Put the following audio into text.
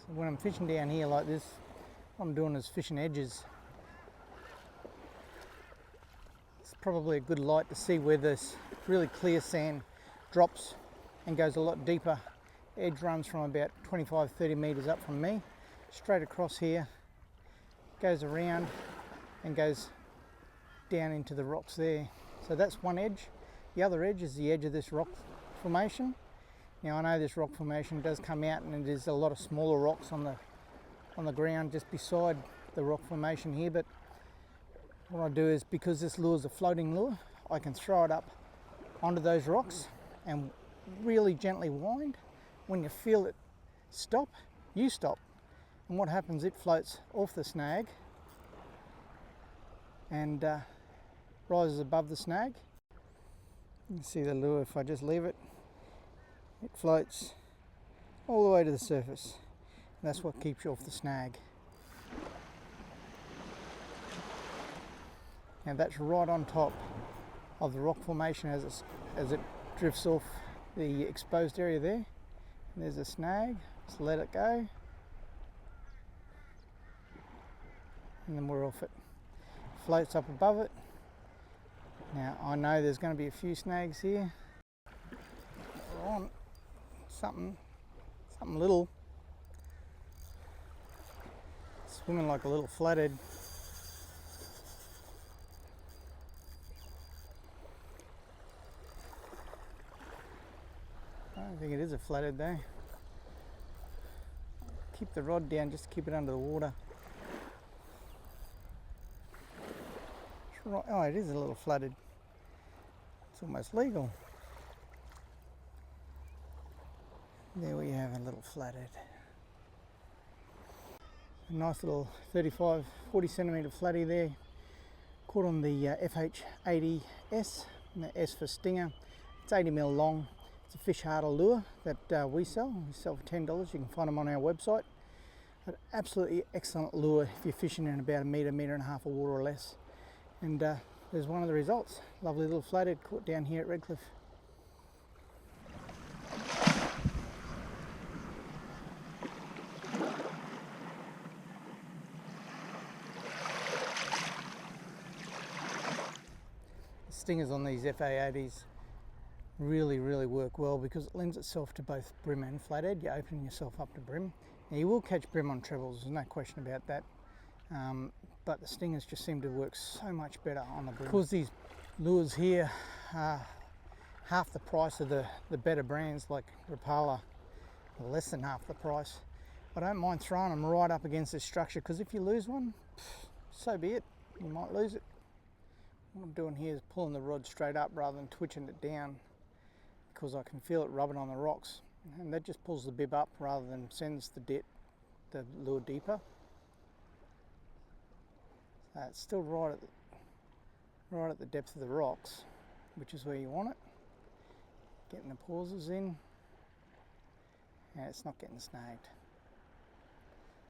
So when I'm fishing down here like this, what I'm doing is fishing edges. It's probably a good light to see where this really clear sand drops and goes a lot deeper. Edge runs from about 25-30 metres up from me, straight across here, goes around and goes down into the rocks there. So that's one edge. The other edge is the edge of this rock formation. Now I know this rock formation does come out and there's a lot of smaller rocks on the ground just beside the rock formation here, but what I do is, because this lure is a floating lure, I can throw it up onto those rocks and really gently wind. When you feel it stop, you stop. And what happens, it floats off the snag and rises above the snag. You can see the lure, if I just leave it, it floats all the way to the surface. And that's what keeps you off the snag. Now that's right on top of the rock formation as it drifts off the exposed area there. And there's a snag, just let it go. And then we're off it. Floats up above it. Now I know there's going to be a few snags here. We're on something little. Swimming like a little flathead. I don't think it is a flathead though. Keep the rod down just to keep it under the water. Right. Oh, it is a little flathead. It's almost legal. There we have a little flathead. A nice little 35-40 centimetre flatty there. Caught on the FH80S, and the S for stinger. It's 80mm long. It's a fish harder lure that we sell. We sell for $10. You can find them on our website. An absolutely excellent lure if you're fishing in about a metre and a half of water or less. And there's one of the results. Lovely little flathead caught down here at Redcliffe. The stingers on these FA80s really work well because it lends itself to both brim and flathead. You're opening yourself up to brim. Now you will catch brim on trebles, there's no question about that. But the stingers just seem to work so much better on the brim. Because these lures here are half the price of the better brands like Rapala, less than half the price. I don't mind throwing them right up against this structure because if you lose one, so be it, you might lose it. What I'm doing here is pulling the rod straight up rather than twitching it down because I can feel it rubbing on the rocks, and that just pulls the bib up rather than sends the lure deeper. It's still right at the depth of the rocks, which is where you want it. Getting the pauses in, and it's not getting snagged.